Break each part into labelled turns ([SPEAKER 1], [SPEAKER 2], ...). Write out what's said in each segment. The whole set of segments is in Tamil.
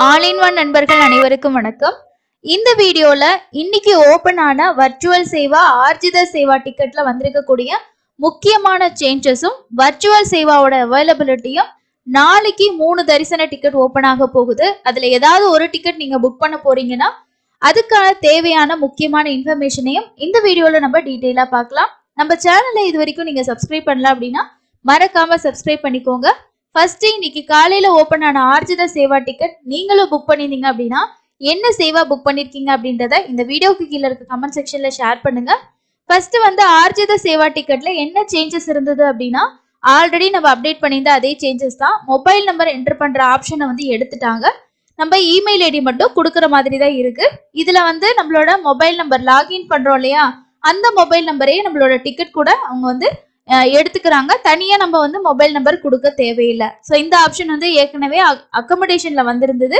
[SPEAKER 1] ஆல் இன் ஒன் நண்பர்கள் அனைவருக்கும் வணக்கம். இந்த வீடியோல இன்னைக்கு ஓபன் ஆன வர்ச்சுவல் சேவா ஆர்ஜித சேவா டிக்கெட்ல வந்திருக்கக்கூடிய முக்கியமான சேஞ்சஸும் வர்ச்சுவல் சேவாவோட அவைலபிலிட்டியும் நாளைக்கு 3 தரிசன டிக்கெட் ஓபன் ஆக போகுது. அதுல ஏதாவது ஒரு டிக்கெட் நீங்க புக் பண்ண போறீங்கன்னா அதுக்கான தேவையான முக்கியமான இன்ஃபர்மேஷனையும் இந்த வீடியோல நம்ம டீடைலா பார்க்கலாம். நம்ம சேனலை இது வரைக்கும் நீங்க சப்ஸ்கிரைப் பண்ணல அப்படின்னா மறக்காம சப்ஸ்கிரைப் பண்ணிக்கோங்க. ஃபர்ஸ்ட் இன்னைக்கு காலையில ஓபன் ஆன ஆர்ஜித சேவா டிக்கெட் நீங்களும் புக் பண்ணிருந்தீங்க அப்படின்னா என்ன சேவா புக் பண்ணிருக்கீங்க அப்படின்றத இந்த வீடியோக்கு கீழே இருக்க கமெண்ட் செக்ஷன்ல ஷேர் பண்ணுங்க. ஃபர்ஸ்ட் ஆர்ஜித சேவா டிக்கெட்ல என்ன சேஞ்சஸ் இருந்தது அப்படின்னா ஆல்ரெடி நம்ம அப்டேட் பண்ணியிருந்த அதே சேஞ்சஸ் தான். மொபைல் நம்பர் என்டர் பண்ற ஆப்ஷனை எடுத்துட்டாங்க. நம்ம இமெயில் ஐடி மட்டும் கொடுக்குற மாதிரி தான் இருக்கு. இதுல நம்மளோட மொபைல் நம்பர் லாகின் பண்றோம் இல்லையா, அந்த மொபைல் நம்பரே நம்மளோட டிக்கெட் கூட அவங்க எடுத்துக்கிறாங்க. தனியா நம்ம மொபைல் நம்பர் கொடுக்க தேவையில்லை. ஸோ இந்த ஆப்ஷன் ஏற்கனவே அக்கமடேஷன்ல வந்திருந்தது.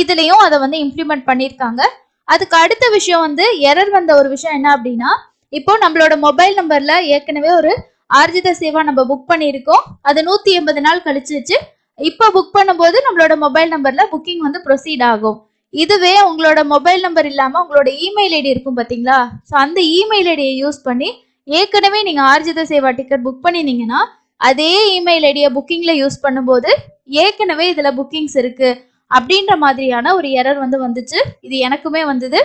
[SPEAKER 1] இதுலயும் அதை இம்ப்ளிமெண்ட் பண்ணியிருக்காங்க. அதுக்கு அடுத்த விஷயம் எரர் வந்த ஒரு விஷயம் என்ன அப்படின்னா, இப்போ நம்மளோட மொபைல் நம்பர்ல ஏற்கனவே ஒரு ஆர்ஜித சேவா நம்ம புக் பண்ணியிருக்கோம். அது 180 நாள் கழிச்சிச்சு. இப்போ புக் பண்ணும்போது நம்மளோட மொபைல் நம்பர்ல புக்கிங் ப்ரொசீட் ஆகும். இதுவே உங்களோட மொபைல் நம்பர் இல்லாம உங்களோட இமெயில் ஐடி இருக்கும் பாத்தீங்களா, ஸோ அந்த இமெயில் ஐடியை யூஸ் பண்ணி ஏற்கனவே நீங்க ஆர்ஜித சேவா டிக்கெட் புக் பண்ணிருந்தீங்கன்னா அதே இமெயில் ஐடியை புக்கிங்ல யூஸ் பண்ணும்போது ஏற்கனவே இதுல புக்கிங்ஸ் இருக்கு அப்படின்ற மாதிரியான ஒரு எரர் வந்துச்சு. இது எனக்குமே வந்தது.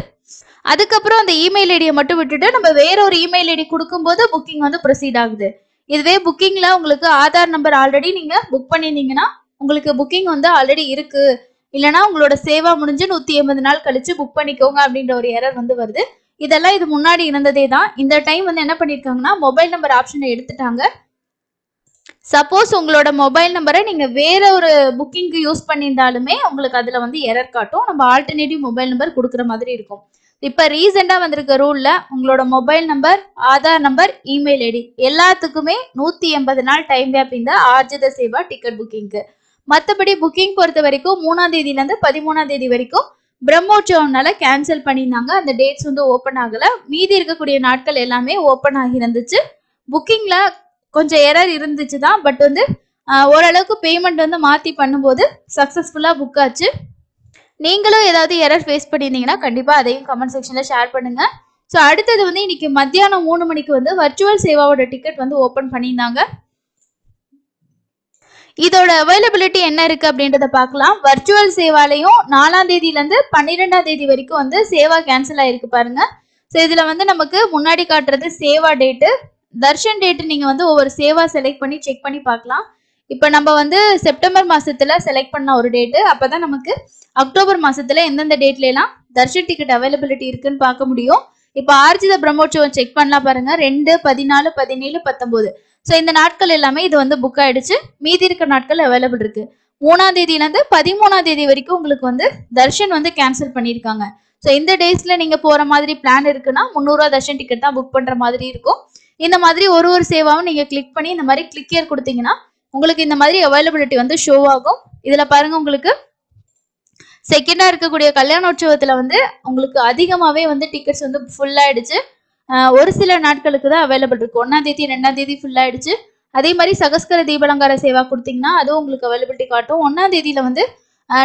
[SPEAKER 1] அதுக்கப்புறம் அந்த இமெயில் ஐடியை மட்டும் விட்டுட்டு நம்ம வேற ஒரு இமெயில் ஐடி கொடுக்கும்போது புக்கிங் ப்ரொசீட் ஆகுது. இதுவே புக்கிங்ல உங்களுக்கு ஆதார் நம்பர் ஆல்ரெடி நீங்க புக் பண்ணிருந்தீங்கன்னா உங்களுக்கு புக்கிங் ஆல்ரெடி இருக்கு, இல்லைன்னா உங்களோட சேவா முடிஞ்சு 180 நாள் கழிச்சு புக் பண்ணிக்கோங்க அப்படின்ற ஒரு எரர் வருது. இதெல்லாம் இது முன்னாடி இருந்ததே தான். இந்த டைம் என்ன பண்ணிருக்காங்கன்னா மொபைல் நம்பர் ஆப்ஷனை எடுத்துட்டாங்க. சப்போஸ் உங்களோட மொபைல் நம்பரை நீங்க வேற ஒரு புக்கிங்க்கு யூஸ் பண்ணியிருந்தாலுமே உங்களுக்கு அதுல எரர் காட்டும். நம்ம ஆல்டர்னேட்டிவ் மொபைல் நம்பர் கொடுக்குற மாதிரி இருக்கும். இப்ப ரீசெண்டா வந்திருக்க ரூல்ல உங்களோட mobile number, Aadhaar number, email ID எல்லாத்துக்குமே 180 நாள் டைம் கேப் இந்த ஆர்ஜித சேவா டிக்கெட் புக்கிங்க்கு. மற்றபடி புக்கிங் பொறுத்த வரைக்கும் 3ஆம் தேதியில இருந்து 13ஆம் தேதி வரைக்கும் பிரம்மோற்சவம்னால கேன்சல் பண்ணியிருந்தாங்க. அந்த டேட்ஸ் ஓப்பன் ஆகல. மீதி இருக்கக்கூடிய நாட்கள் எல்லாமே ஓப்பன் ஆகி இருந்துச்சு. புக்கிங்ல கொஞ்சம் எரர் இருந்துச்சு தான். பட் ஓரளவுக்கு பேமெண்ட் மாத்தி பண்ணும்போது சக்சஸ்ஃபுல்லா புக் ஆச்சு. நீங்களும் ஏதாவது எரர் ஃபேஸ் பண்ணியிருந்தீங்கன்னா கண்டிப்பா அதையும் கமெண்ட் செக்ஷன்ல ஷேர் பண்ணுங்க. ஸோ அடுத்தது இன்னைக்கு மத்தியானம் 3 மணிக்கு வர்ச்சுவல் சேவாவோட டிக்கெட் ஓப்பன் பண்ணியிருந்தாங்க. இதோட அவைலபிலிட்டி என்ன இருக்கு அப்படின்றத பார்க்கலாம். வர்ச்சுவல் சேவாலையும் 4ஆம் தேதியில இருந்து 12ஆம் தேதி வரைக்கும் சேவா கேன்சல் ஆயிருக்கு பாருங்க. ஸோ இதுல நமக்கு முன்னாடி காட்டுறது சேவா டேட்டு, தர்ஷன் டேட்டு. நீங்க ஒவ்வொரு சேவா செலக்ட் பண்ணி செக் பண்ணி பார்க்கலாம். இப்போ நம்ம செப்டம்பர் மாசத்துல செலக்ட் பண்ண ஒரு டேட்டு, அப்பதான் நமக்கு அக்டோபர் மாசத்துல எந்தெந்த டேட்ல எல்லாம் தர்ஷன் டிக்கெட் அவைலபிலிட்டி இருக்குன்னு பார்க்க முடியும். இப்போ ஆர்ஜித பிரம்மோற்சவம் செக் பண்ணலாம் பாருங்க. 2, 14, 17, 19. ஸோ இந்த நாட்கள் எல்லாமே இது புக் ஆயிடுச்சு. மீதி இருக்க நாட்கள் அவைலபிள் இருக்கு. 3ஆம் தேதியில இருந்து 13ஆம் தேதி வரைக்கும் உங்களுக்கு தர்ஷன் கேன்சல் பண்ணியிருக்காங்க. ஸோ இந்த டேஸ்ல நீங்க போற மாதிரி பிளான் இருக்குன்னா 300 ரூபா தர்ஷன் டிக்கெட் தான் புக் பண்ற மாதிரி இருக்கும். இந்த மாதிரி ஒரு சேவாவும் நீங்க கிளிக் பண்ணி இந்த மாதிரி கிளிக் ஹியர் கொடுத்தீங்கன்னா உங்களுக்கு இந்த மாதிரி அவைலபிலிட்டி ஷோ ஆகும். இதுல பாருங்க, உங்களுக்கு செகண்டா இருக்கக்கூடிய கல்யாணோற்சவத்துல உங்களுக்கு அதிகமாவே டிக்கெட்ஸ் ஃபுல் ஆயிடுச்சு. ஒரு சில நாட்களுக்கு தான் அவைலபிள் இருக்கு. 1ஆம் தேதி 2ஆம் தேதி ஃபுல் ஆயிடுச்சு. அதே மாதிரி சகஸ்கர தீபலங்கார சேவா கொடுத்தீங்கன்னா அதுவும் உங்களுக்கு அவைலபிலிட்டி காட்டும். 1ஆம் தேதியில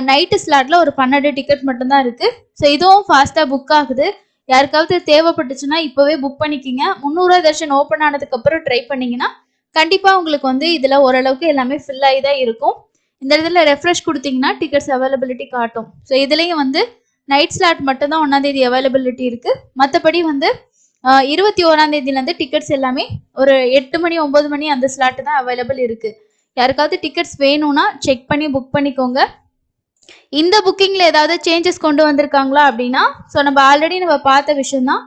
[SPEAKER 1] நைட்டு ஸ்லாட்ல ஒரு 12 டிக்கெட் மட்டும்தான் இருக்கு. ஸோ இதுவும் ஃபாஸ்டா புக் ஆகுது. யாருக்காவது தேவைப்பட்டுச்சுன்னா இப்பவே புக் பண்ணிக்கிங்க. 300 ரூபா தர்ஷன் ஓப்பன் ஆனதுக்கு அப்புறம் ட்ரை பண்ணீங்கன்னா கண்டிப்பா உங்களுக்கு இதுல ஓரளவுக்கு எல்லாமே ஃபில் ஆகி தான் இருக்கும். இந்த இடத்துல ரெஃப்ரெஷ் கொடுத்தீங்கன்னா டிக்கெட்ஸ் அவைலபிலிட்டி காட்டும். ஸோ இதுலயும் நைட் ஸ்லாட் மட்டும் தான் 1ஆம் தேதி அவைலபிலிட்டி இருக்கு. மற்றபடி 21ஆம் தேதியில இருந்து டிக்கெட்ஸ் எல்லாமே ஒரு 8 மணி 9 மணி அந்த ஸ்லாட் தான் அவைலபிள் இருக்கு. யாருக்காவது டிக்கெட்ஸ் வேணும்னா செக் பண்ணி புக் பண்ணிக்கோங்க. இந்த புக்கிங்ல ஏதாவது சேஞ்சஸ் கொண்டு வந்திருக்காங்களா அப்படின்னா, ஸோ நம்ம ஆல்ரெடி பார்த்த விஷயம் தான்.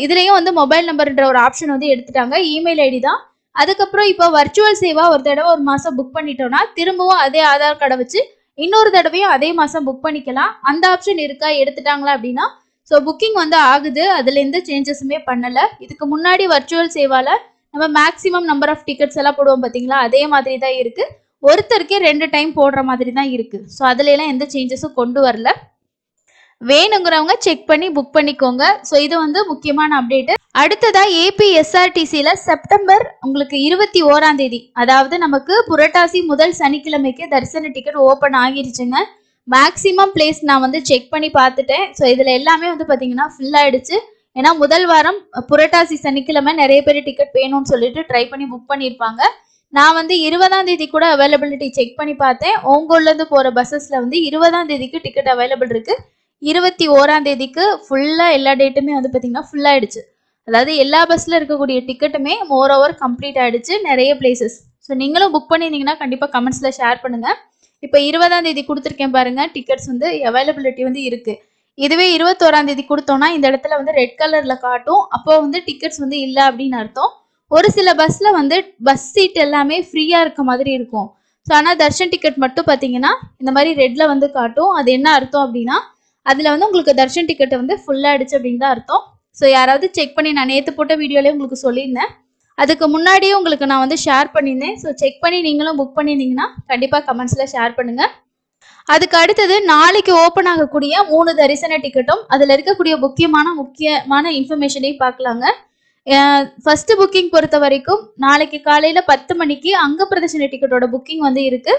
[SPEAKER 1] இதுலயும் மொபைல் நம்பர்ன்ற ஒரு ஆப்ஷன் எடுத்துட்டாங்க. இமெயில் ஐடி தான். அதுக்கப்புறம் இப்போ வர்ச்சுவல் சேவா ஒரு தடவை ஒரு மாசம் புக் பண்ணிட்டோம்னா திரும்பவும் அதே ஆதார் கார்டை வச்சு இன்னொரு தடவையும் அதே மாசம் புக் பண்ணிக்கலாம். அந்த ஆப்ஷன் இருக்கா, எடுத்துட்டாங்களா அப்படின்னா ஸோ புக்கிங் ஆகுது. அதுல எந்த சேஞ்சஸுமே பண்ணல. இதுக்கு முன்னாடி வர்ச்சுவல் சேவால நம்ம மேக்ஸிமம் நம்பர் ஆஃப் டிக்கெட்ஸ் எல்லாம் போடுவோம் பாத்தீங்களா, அதே மாதிரி தான் இருக்கு. ஒருத்தருக்கே 2 டைம் போடுற மாதிரி தான் இருக்கு. ஸோ அதுல எல்லாம் எந்த சேஞ்சஸும் கொண்டு வரல. வேணுங்கிறவங்க செக் பண்ணி புக் பண்ணிக்கோங்க. ஸோ இது முக்கியமான அப்டேட். அடுத்ததா ஏபிஎஸ்ஆர்டிசியில செப்டம்பர் உங்களுக்கு 21ஆம் தேதி, அதாவது நமக்கு புரட்டாசி முதல் சனிக்கிழமைக்கு தரிசன டிக்கெட் ஓபன் ஆகிருச்சுங்க. மேக்ஸிமம் பிளேஸ் நான் வந்து செக் பண்ணி பார்த்துட்டேன். ஸோ இதில் எல்லாமே வந்து பார்த்தீங்கன்னா ஃபில் ஆயிடுச்சு. ஏன்னா முதல் வாரம் புரட்டாசி சனிக்கிழமை நிறைய பேர் டிக்கெட் வேணும்னு சொல்லிட்டு ட்ரை பண்ணி புக் பண்ணியிருப்பாங்க. நான் வந்து 20ஆம் தேதி கூட அவைலபிலிட்டி செக் பண்ணி பார்த்தேன். ஓங்கோல்லேருந்து போகிற பஸ்ஸஸில் வந்து 20ஆம் தேதிக்கு டிக்கெட் அவைலபிள் இருக்குது. 21ஆம் தேதிக்கு ஃபுல்லாக எல்லா டேட்டுமே வந்து பார்த்தீங்கன்னா ஃபுல் ஆயிடுச்சு. அதாவது எல்லா பஸ்ஸில் இருக்கக்கூடிய டிக்கெட்டுமே மோர் ஓவர் கம்ப்ளீட் ஆகிடுச்சு நிறைய பிளேசஸ். ஸோ நீங்களும் புக் பண்ணியிருந்தீங்கன்னா கண்டிப்பாக கமெண்ட்ஸில் ஷேர் பண்ணுங்கள். இப்போ 20ஆம் தேதி கொடுத்துருக்கேன் பாருங்கள், டிக்கெட்ஸ் வந்து அவைலபிலிட்டி வந்து இருக்குது. இதுவே 21ஆம் தேதி கொடுத்தோன்னா இந்த இடத்துல வந்து ரெட் கலரில் காட்டும். அப்போ வந்து டிக்கெட்ஸ் வந்து இல்லை அப்படின்னு அர்த்தம். ஒரு சில பஸ்ஸில் வந்து பஸ் சீட் எல்லாமே ஃப்ரீயாக இருக்க மாதிரி இருக்கும். ஸோ ஆனால் தர்ஷன் டிக்கெட் மட்டும் பார்த்தீங்கன்னா இந்த மாதிரி ரெட்டில் வந்து காட்டும். அது என்ன அர்த்தம் அப்படின்னா அதில் வந்து உங்களுக்கு தர்ஷன் டிக்கெட்டை வந்து ஃபுல்லாக ஆகிடுச்சு அப்படின்னு தான் அர்த்தம். ஸோ யாராவது செக் பண்ணி, நான் நேற்று போட்ட வீடியோலேயே உங்களுக்கு சொல்லியிருந்தேன், அதுக்கு முன்னாடியே உங்களுக்கு நான் வந்து ஷேர் பண்ணியிருந்தேன். ஸோ செக் பண்ணி நீங்களும் புக் பண்ணியிருந்தீங்கன்னா கண்டிப்பாக கமெண்ட்ஸில் ஷேர் பண்ணுங்கள். அதுக்கு அடுத்தது நாளைக்கு ஓப்பன் ஆகக்கூடிய 3 தரிசன டிக்கெட்டும் அதில் இருக்கக்கூடிய முக்கியமான இன்ஃபர்மேஷனையும் பார்க்கலாங்க. ஃபர்ஸ்ட் புக்கிங் பொறுத்த வரைக்கும் நாளைக்கு காலையில் 10 மணிக்கு அங்க பிரதர்ஷன டிக்கெட்டோட புக்கிங் வந்து இருக்கு.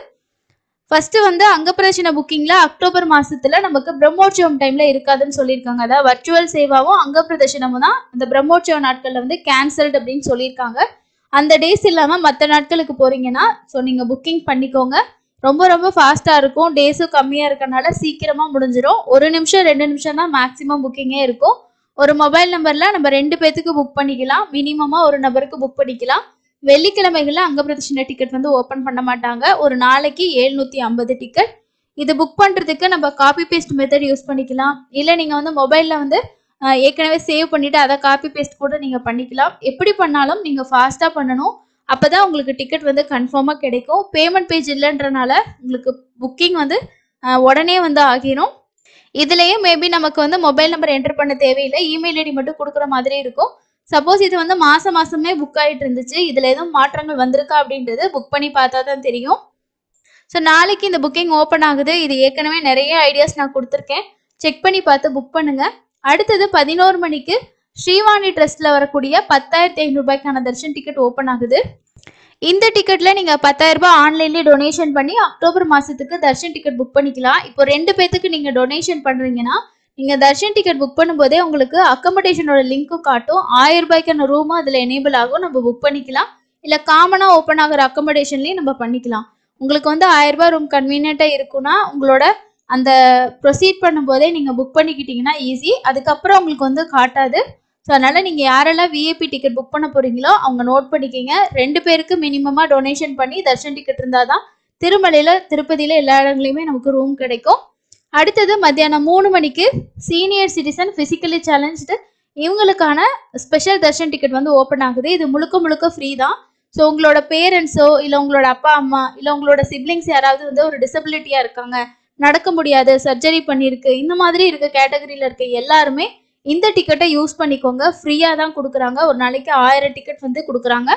[SPEAKER 1] ஃபர்ஸ்ட் வந்து அங்க பிரதர்ஷன புக்கிங்ல அக்டோபர் மாசத்துல நமக்கு பிரம்மோற்சவம் டைம்ல இருக்காதுன்னு சொல்லியிருக்காங்க. அதாவது வர்ச்சுவல் சேவாவும் அங்க பிரதர்ஷனமும் தான் இந்த பிரம்மோற்சவ நாட்கள்ல வந்து கேன்சல்டு அப்படின்னு சொல்லியிருக்காங்க. அந்த டேஸ் இல்லாம மற்ற நாட்களுக்கு போறீங்கன்னா ஸோ நீங்க புக்கிங் பண்ணிக்கோங்க. ரொம்ப ரொம்ப ஃபாஸ்டா இருக்கும். டேஸும் கம்மியா இருக்கனால சீக்கிரமா முடிஞ்சிடும். 1 நிமிஷம் 2 நிமிஷம் தான் மேக்சிமம் புக்கிங்கே இருக்கும். ஒரு மொபைல் நம்பர்ல நம்ம 2 பேத்துக்கு புக் பண்ணிக்கலாம். மினிமமா ஒரு நபருக்கு புக் பண்ணிக்கலாம். வெள்ளிக்கிழமைகள்ல அங்க பிரதர்ஷன டிக்கெட் வந்து ஓப்பன் பண்ண மாட்டாங்க. ஒரு நாளைக்கு 750 டிக்கெட். இது புக் பண்றதுக்கு நம்ம காப்பி பேஸ்ட் மெத்தட் யூஸ் பண்ணிக்கலாம். இல்லை நீங்க வந்து மொபைல்ல வந்து ஏற்கனவே சேவ் பண்ணிட்டு அதை காப்பி பேஸ்ட் கூட நீங்க பண்ணிக்கலாம். எப்படி பண்ணாலும் நீங்க ஃபாஸ்டா பண்ணணும். அப்பதான் உங்களுக்கு டிக்கெட் வந்து கன்ஃபார்மா கிடைக்கும். பேமெண்ட் பேஜ் இல்லைன்றனால உங்களுக்கு புக்கிங் வந்து உடனே வந்து ஆகிரும். இதுலயே மேபி நமக்கு வந்து மொபைல் நம்பர் என்டர் பண்ண தேவையில்லை, இமெயில் ஐடி மட்டும் கொடுக்குற மாதிரி இருக்கும். சப்போஸ் இது வந்து மாசமே புக் ஆகிட்டு இருந்துச்சு, இதுல எதுவும் மாற்றங்கள் வந்திருக்கா அப்படின்றது புக் பண்ணி பார்த்தா தான் தெரியும். ஸோ நாளைக்கு இந்த புக்கிங் ஓப்பன் ஆகுது. இது ஏற்கனவே நிறைய ஐடியாஸ் நான் கொடுத்துருக்கேன், செக் பண்ணி பார்த்து புக் பண்ணுங்க. அடுத்தது 11 மணிக்கு ஸ்ரீவாணி ட்ரஸ்ட்ல வரக்கூடிய 10,500 ரூபாய்க்கான தர்ஷன் டிக்கெட் ஓப்பன் ஆகுது. இந்த டிக்கெட்ல நீங்க 10,000 ரூபாய் ஆன்லைன்லேயே டொனேஷன் பண்ணி அக்டோபர் மாசத்துக்கு தர்ஷன் டிக்கெட் புக் பண்ணிக்கலாம். இப்போ 2 பேத்துக்கு நீங்க டொனேஷன் பண்றீங்கன்னா நீங்க தர்ஷன் டிக்கெட் புக் பண்ணும்போதே உங்களுக்கு அக்கமடேஷனோட லிங்க்கும் காட்டும். 1000 ரூபாய்க்கான ரூமும் அதுல எனேபிள் ஆகும். நம்ம புக் பண்ணிக்கலாம். இல்ல காமனா ஓப்பன் ஆகிற அக்கமடேஷன்லயும் நம்ம பண்ணிக்கலாம். உங்களுக்கு வந்து 1000 ரூபாய் ரூம் கன்வீனியன்ட்டா இருக்குன்னா உங்களோட அந்த ப்ரொசீட் பண்ணும்போதே நீங்க புக் பண்ணிக்கிட்டீங்கன்னா ஈஸி. அதுக்கப்புறம் உங்களுக்கு வந்து காட்டாது. ஸோ அதனால நீங்க யாரெல்லாம் விஐபி டிக்கெட் புக் பண்ண போறீங்களோ அவங்க நோட் பண்ணிக்கிங்க. 2 பேருக்கு மினிமமா டொனேஷன் பண்ணி தர்ஷன் டிக்கெட் இருந்தாதான் திருமலையில, திருப்பதியில எல்லா இடங்களையுமே நமக்கு ரூம் கிடைக்கும். அடுத்தது மத்தியானம் 3 மணிக்கு சீனியர் சிட்டிசன் பிசிக்கலி சேலஞ்ச்டு இவங்களுக்கான ஸ்பெஷல் தர்ஷன் டிக்கெட் வந்து ஓப்பன் ஆகுது. இது முழுக்க ஃப்ரீ தான். ஸோ உங்களோட பேரண்ட்ஸோ இல்லை உங்களோட அப்பா அம்மா இல்லை உங்களோட சிப்ளிங்ஸ் யாராவது வந்து ஒரு டிசபிலிட்டியா இருக்காங்க, நடக்க முடியாது, சர்ஜரி பண்ணியிருக்கு, இந்த மாதிரி இருக்க கேட்டகரியில இருக்க எல்லாருமே இந்த டிக்கெட்டை யூஸ் பண்ணிக்கோங்க. ஃப்ரீயாக தான் கொடுக்குறாங்க. ஒரு நாளைக்கு 1000 டிக்கெட் வந்து கொடுக்குறாங்க.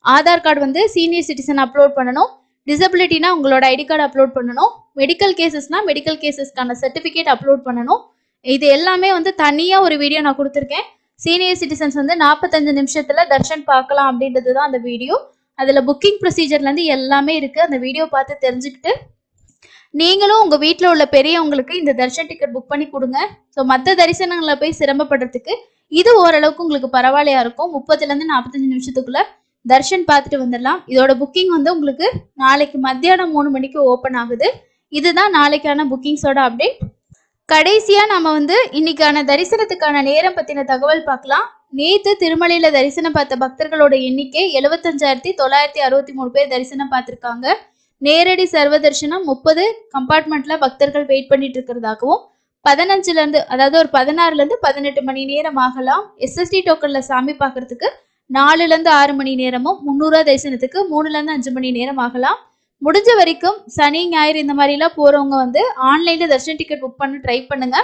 [SPEAKER 1] ஆதார் கார்டு வந்து சீனியர் சிட்டிசன் அப்லோட் பண்ணணும். டிசபிலிட்டினா உங்களோட ஐடி கார்டு அப்லோட் பண்ணணும். மெடிக்கல் கேசஸ்னா மெடிக்கல் கேசஸ்க்கான சர்டிஃபிகேட் அப்லோட் பண்ணணும். இது எல்லாமே வந்து தனியாக ஒரு வீடியோ நான் கொடுத்துருக்கேன். சீனியர் சிட்டிசன்ஸ் வந்து 45 நிமிஷத்துல தர்ஷன் பார்க்கலாம் அப்படின்றது தான் அந்த வீடியோ. அதில் புக்கிங் ப்ரொசீஜர்லேருந்து எல்லாமே இருக்குது. அந்த வீடியோ பார்த்து தெரிஞ்சுக்கிட்டு நீங்களும் உங்கள் வீட்டில் உள்ள பெரியவங்களுக்கு இந்த தர்ஷன் டிக்கெட் புக் பண்ணி கொடுங்க. ஸோ மற்ற தரிசனங்களில் போய் சிரமப்படுறதுக்கு இது ஓரளவுக்கு உங்களுக்கு பரவாயில்லையா இருக்கும். 30லேருந்து 45 நிமிஷத்துக்குள்ள தர்ஷன் பார்த்துட்டு வந்துடலாம். இதோட புக்கிங் வந்து உங்களுக்கு நாளைக்கு மத்தியானம் 3 மணிக்கு ஓப்பன் ஆகுது. இதுதான் நாளைக்கான புக்கிங்ஸோட அப்டேட். கடைசியா நம்ம வந்து இன்னைக்கான தரிசனத்துக்கான நேரம் பத்தின தகவல் பார்க்கலாம். நேத்து திருமலையில தரிசனம் பார்த்த பக்தர்களோட எண்ணிக்கை 75,963 பேர் தரிசனம் பார்த்திருக்காங்க. நேரடி சர்வ தரிசனம் 30 கம்பார்ட்மெண்ட்ல பக்தர்கள் வெயிட் பண்ணிட்டு இருக்கிறதாகவும் 16 to 18 மணி நேரம் ஆகலாம். எஸ்எஸ்டி டோக்கன்ல சாமி பார்க்கறதுக்கு 4 to 6 மணி நேரமும், 300 தரிசனத்துக்கு 3 to 5 மணி நேரம் ஆகலாம். முடிஞ்ச வரைக்கும் சனி ஞாயிறு இந்த மாதிரிலாம் போறவங்க வந்து ஆன்லைன்ல தர்ஷன் டிக்கெட் புக் பண்ண ட்ரை பண்ணுங்க.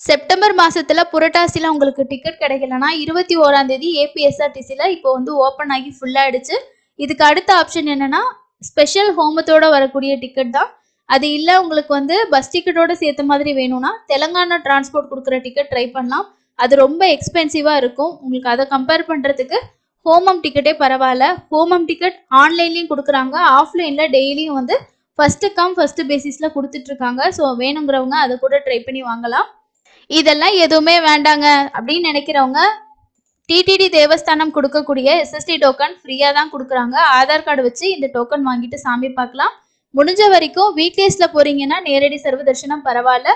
[SPEAKER 1] செப்டம்பர் மாசத்துல புரட்டாசில உங்களுக்கு டிக்கெட் கிடைக்கலன்னா 21ஆம் தேதி ஏபிஎஸ்ஆர்டிசில இப்போ வந்து ஓப்பன் ஆகி ஃபுல் ஆயிடுச்சு. இதுக்கு அடுத்த ஆப்ஷன் என்னன்னா ஸ்பெஷல் ஹோமத்தோட வரக்கூடிய டிக்கெட் தான். அது இல்லை உங்களுக்கு வந்து பஸ் டிக்கெட்டோட சேர்த்த மாதிரி வேணும்னா தெலுங்கானா டிரான்ஸ்போர்ட் கொடுக்குற டிக்கெட் ட்ரை பண்ணலாம். அது ரொம்ப எக்ஸ்பென்சிவா இருக்கும். உங்களுக்கு அதை கம்பேர் பண்றதுக்கு ஹோமம் டிக்கெட்டே பரவாயில்ல. ஹோமம் டிக்கெட் ஆன்லைன்லயும் கொடுக்குறாங்க, ஆஃப்லைன்ல டெய்லியும் வந்து ஃபர்ஸ்ட் கம் ஃபர்ஸ்ட் பேசிஸ்ல கொடுத்துட்டு இருக்காங்க. ஸோ வேணுங்கிறவங்க அதை கூட ட்ரை பண்ணி வாங்கலாம். இதெல்லாம் எதுவுமே வேண்டாங்க அப்படின்னு நினைக்கிறவங்க டிடிடி தேவஸ்தானம் கொடுக்கக்கூடிய எஸ்எஸ்டி டோக்கன் ஃப்ரீயா தான் கொடுக்குறாங்க. ஆதார் கார்டு வச்சு இந்த டோக்கன் வாங்கிட்டு சாமி பார்க்கலாம். முடிஞ்ச வரைக்கும் வீக்டேஸ்ல போறீங்கன்னா நேரடி சர்வ தரிசனம் பரவாயில்ல.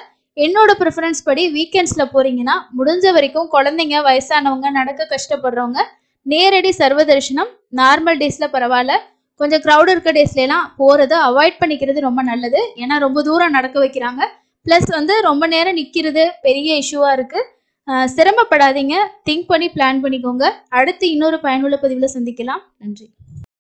[SPEAKER 1] என்னோட ப்ரிஃபரன்ஸ் படி வீக்கெண்ட்ஸ்ல போறீங்கன்னா முடிஞ்ச வரைக்கும் குழந்தைங்க வயசானவங்க நடக்க கஷ்டப்படுறவங்க நேரடி சர்வ தரிசனம் நார்மல் டேஸ்ல பரவாயில்ல. கொஞ்சம் க்ரௌட் இருக்க டேஸ்ல எல்லாம் போறதை அவாய்ட் பண்ணிக்கிறது ரொம்ப நல்லது. ஏன்னா ரொம்ப தூரம் நடக்க வைக்கிறாங்க. பிளஸ் ரொம்ப நேரம் நிக்கிறது பெரிய இஷ்யூவா இருக்கு. சிரமப்படாதீங்க. திங்க் பண்ணி பிளான் பண்ணிக்கோங்க. அடுத்து இன்னொரு பயனுள்ள பதிவுல சந்திக்கலாம். நன்றி.